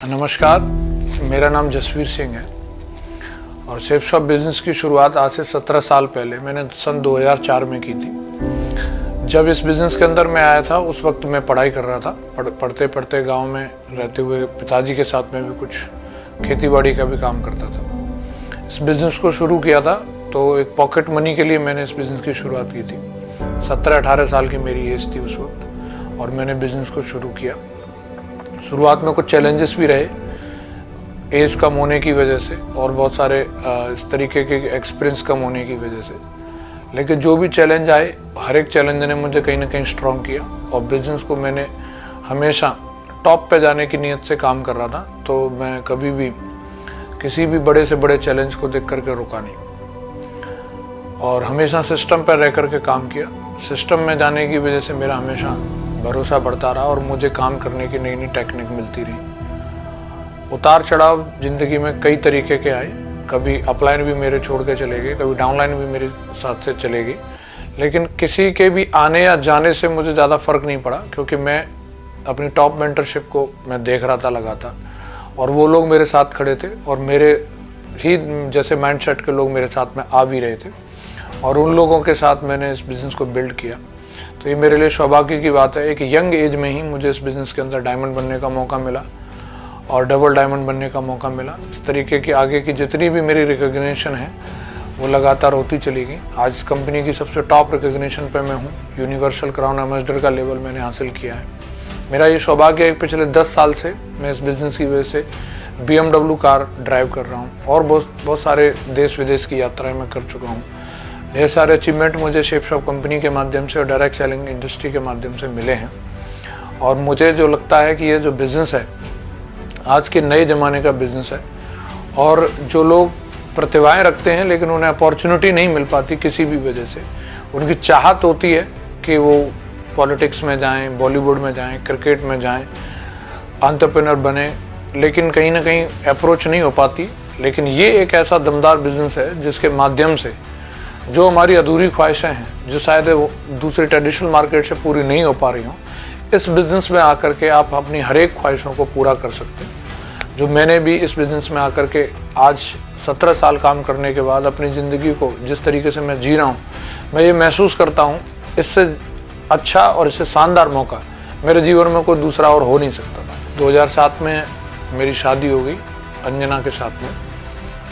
नमस्कार, मेरा नाम जसवीर सिंह है और शेफ शॉप बिज़नेस की शुरुआत आज से 17 साल पहले मैंने सन 2004 में की थी। जब इस बिज़नेस के अंदर मैं आया था उस वक्त मैं पढ़ाई कर रहा था। पढ़ते पढ़ते गांव में रहते हुए पिताजी के साथ में भी कुछ खेती बाड़ी का भी काम करता था। इस बिज़नेस को शुरू किया था तो एक पॉकेट मनी के लिए मैंने इस बिज़नेस की शुरुआत की थी। 17-18 साल की मेरी एज थी उस वक्त और मैंने बिज़नेस को शुरू किया। शुरुआत में कुछ चैलेंजेस भी रहे एज कम होने की वजह से और बहुत सारे इस तरीके के एक्सपीरियंस कम होने की वजह से, लेकिन जो भी चैलेंज आए हर एक चैलेंज ने मुझे कहीं ना कहीं स्ट्रॉन्ग किया और बिजनेस को मैंने हमेशा टॉप पे जाने की नीयत से काम कर रहा था। तो मैं कभी भी किसी भी बड़े से बड़े चैलेंज को देख करके रुका नहीं और हमेशा सिस्टम पर रह करके काम किया। सिस्टम में जाने की वजह से मेरा हमेशा भरोसा बढ़ता रहा और मुझे काम करने की नई नई टेक्निक मिलती रही। उतार चढ़ाव ज़िंदगी में कई तरीके के आए, कभी अपलाइन भी मेरे छोड़ के चले गए, कभी डाउनलाइन भी मेरे साथ से चले गई, लेकिन किसी के भी आने या जाने से मुझे ज़्यादा फ़र्क नहीं पड़ा क्योंकि मैं अपनी टॉप मेंटरशिप को मैं देख रहा था लगातार और वो लोग मेरे साथ खड़े थे और मेरे ही जैसे माइंडसेट के लोग मेरे साथ में आ भी रहे थे और उन लोगों के साथ मैंने इस बिज़नेस को बिल्ड किया। तो ये मेरे लिए सौभाग्य की बात है, एक यंग एज में ही मुझे इस बिज़नेस के अंदर डायमंड बनने का मौका मिला और डबल डायमंड बनने का मौका मिला। इस तरीके की आगे की जितनी भी मेरी रिकॉग्निशन है वो लगातार होती चली गई। आज कंपनी की सबसे टॉप रिकॉग्निशन पे मैं हूँ। यूनिवर्सल क्राउन एम्बेसडर का लेवल मैंने हासिल किया है। मेरा ये सौभाग्य है कि पिछले 10 साल से मैं इस बिज़नेस की वजह से BMW कार ड्राइव कर रहा हूँ और बहुत सारे देश विदेश की यात्राएँ मैं कर चुका हूँ। ढेर सारे अचीवमेंट मुझे शेफ शॉप कंपनी के माध्यम से और डायरेक्ट सेलिंग इंडस्ट्री के माध्यम से मिले हैं और मुझे जो लगता है कि ये जो बिज़नेस है आज के नए ज़माने का बिज़नेस है और जो लोग प्रतिभाएं रखते हैं लेकिन उन्हें अपॉर्चुनिटी नहीं मिल पाती किसी भी वजह से, उनकी चाहत होती है कि वो पॉलिटिक्स में जाएं, बॉलीवुड में जाएं, क्रिकेट में जाएं, एंटरप्रेन्योर बने, लेकिन कहीं ना कहीं अप्रोच नहीं हो पाती। लेकिन ये एक ऐसा दमदार बिज़नेस है जिसके माध्यम से जो हमारी अधूरी ख्वाहिशें हैं जो शायद वो दूसरी ट्रेडिशनल मार्केट से पूरी नहीं हो पा रही हों, इस बिज़नेस में आकर के आप अपनी हर एक ख्वाहिशों को पूरा कर सकते हैं। जो मैंने भी इस बिज़नेस में आकर के आज 17 साल काम करने के बाद अपनी ज़िंदगी को जिस तरीके से मैं जी रहा हूँ, मैं ये महसूस करता हूँ इससे अच्छा और इससे शानदार मौका मेरे जीवन में कोई दूसरा और हो नहीं सकता था। 2007 में मेरी शादी हो गई अंजना के साथ में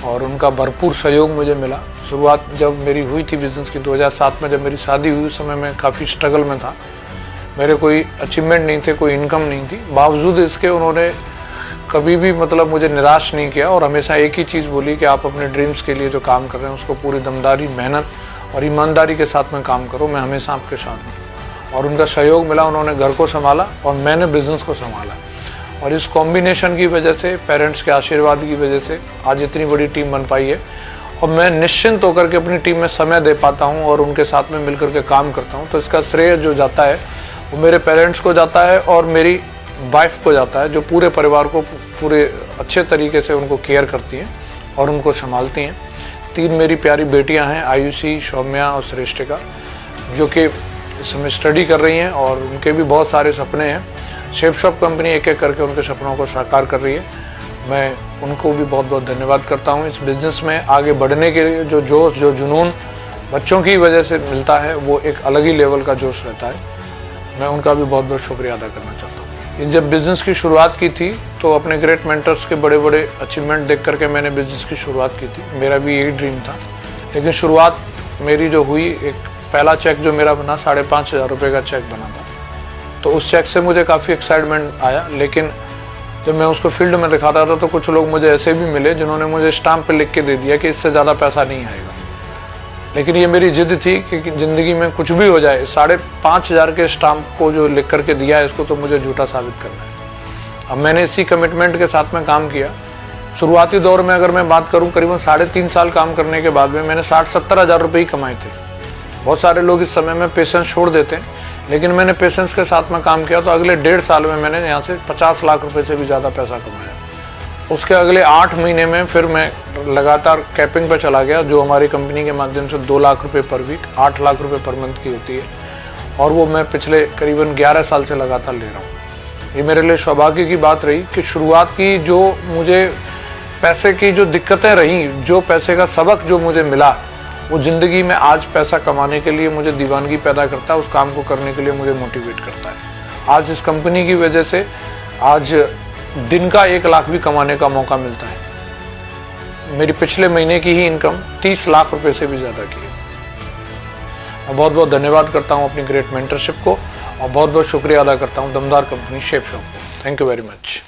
और उनका भरपूर सहयोग मुझे मिला। शुरुआत जब मेरी हुई थी बिज़नेस की 2007 में, जब मेरी शादी हुई उस समय मैं काफ़ी स्ट्रगल में था। मेरे कोई अचीवमेंट नहीं थे, कोई इनकम नहीं थी, बावजूद इसके उन्होंने कभी भी मुझे निराश नहीं किया और हमेशा एक ही चीज़ बोली कि आप अपने ड्रीम्स के लिए जो काम कर रहे हैं उसको पूरी दमदारी, मेहनत और ईमानदारी के साथ में काम करो, मैं हमेशा आपके साथ हूँ। और उनका सहयोग मिला, उन्होंने घर को संभाला और मैंने बिज़नेस को संभाला और इस कॉम्बिनेशन की वजह से, पेरेंट्स के आशीर्वाद की वजह से आज इतनी बड़ी टीम बन पाई है और मैं निश्चिंत होकर के अपनी टीम में समय दे पाता हूँ और उनके साथ में मिलकर के काम करता हूँ। तो इसका श्रेय जो जाता है वो मेरे पेरेंट्स को जाता है और मेरी वाइफ को जाता है, जो पूरे परिवार को पूरे अच्छे तरीके से उनको केयर करती हैं और उनको संभालती हैं। 3 मेरी प्यारी बेटियाँ हैं, आयुषी, सौम्या और श्रेष्ठिका, जो कि इस समय स्टडी कर रही हैं और उनके भी बहुत सारे सपने हैं। शेफ शॉप कंपनी एक एक करके उनके सपनों को साकार कर रही है। मैं उनको भी बहुत बहुत धन्यवाद करता हूँ। इस बिज़नेस में आगे बढ़ने के लिए जो जोश, जो जुनून बच्चों की वजह से मिलता है वो एक अलग ही लेवल का जोश रहता है। मैं उनका भी बहुत बहुत शुक्रिया अदा करना चाहता हूँ। जब बिज़नेस की शुरुआत की थी तो अपने ग्रेट मेंटर्स के बड़े बड़े अचीवमेंट देख करके मैंने बिज़नेस की शुरुआत की थी। मेरा भी यही ड्रीम था, लेकिन शुरुआत मेरी जो हुई, एक पहला चेक जो मेरा बना 5,500 रुपये का चेक बना था, तो उस चेक से मुझे काफ़ी एक्साइटमेंट आया। लेकिन जब मैं उसको फील्ड में दिखाता था तो कुछ लोग मुझे ऐसे भी मिले जिन्होंने मुझे स्टाम्प पे लिख के दे दिया कि इससे ज़्यादा पैसा नहीं आएगा। लेकिन ये मेरी जिद थी कि ज़िंदगी में कुछ भी हो जाए, 5,500 के स्टाम्प को जो लिख करके दिया है इसको तो मुझे झूठा साबित करना है। अब मैंने इसी कमिटमेंट के साथ में काम किया। शुरुआती दौर में अगर मैं बात करूँ, करीबन 3.5 साल काम करने के बाद में मैंने 60-70 हज़ार रुपये ही कमाए थे। बहुत सारे लोग इस समय में पेशेंस छोड़ देते हैं, लेकिन मैंने पेशेंस के साथ में काम किया तो अगले 1.5 साल में मैंने यहाँ से 50 लाख रुपए से भी ज़्यादा पैसा कमाया। उसके अगले 8 महीने में फिर मैं लगातार कैपिंग पर चला गया, जो हमारी कंपनी के माध्यम से 2 लाख रुपए पर वीक, 8 लाख रुपए पर मंथ की होती है और वो मैं पिछले करीबन 11 साल से लगातार ले रहा हूँ। ये मेरे लिए सौभाग्य की बात रही कि शुरुआत की जो मुझे पैसे की जो दिक्कतें रहीं, जो पैसे का सबक जो मुझे मिला, वो ज़िंदगी में आज पैसा कमाने के लिए मुझे दीवानगी पैदा करता है, उस काम को करने के लिए मुझे मोटिवेट करता है। आज इस कंपनी की वजह से आज दिन का 1 लाख भी कमाने का मौका मिलता है। मेरी पिछले महीने की ही इनकम 30 लाख रुपए से भी ज़्यादा की है। मैं बहुत बहुत धन्यवाद करता हूँ अपनी ग्रेट मेंटरशिप को और बहुत बहुत शुक्रिया अदा करता हूँ दमदार कंपनी शेप शॉप को। Thank you very much.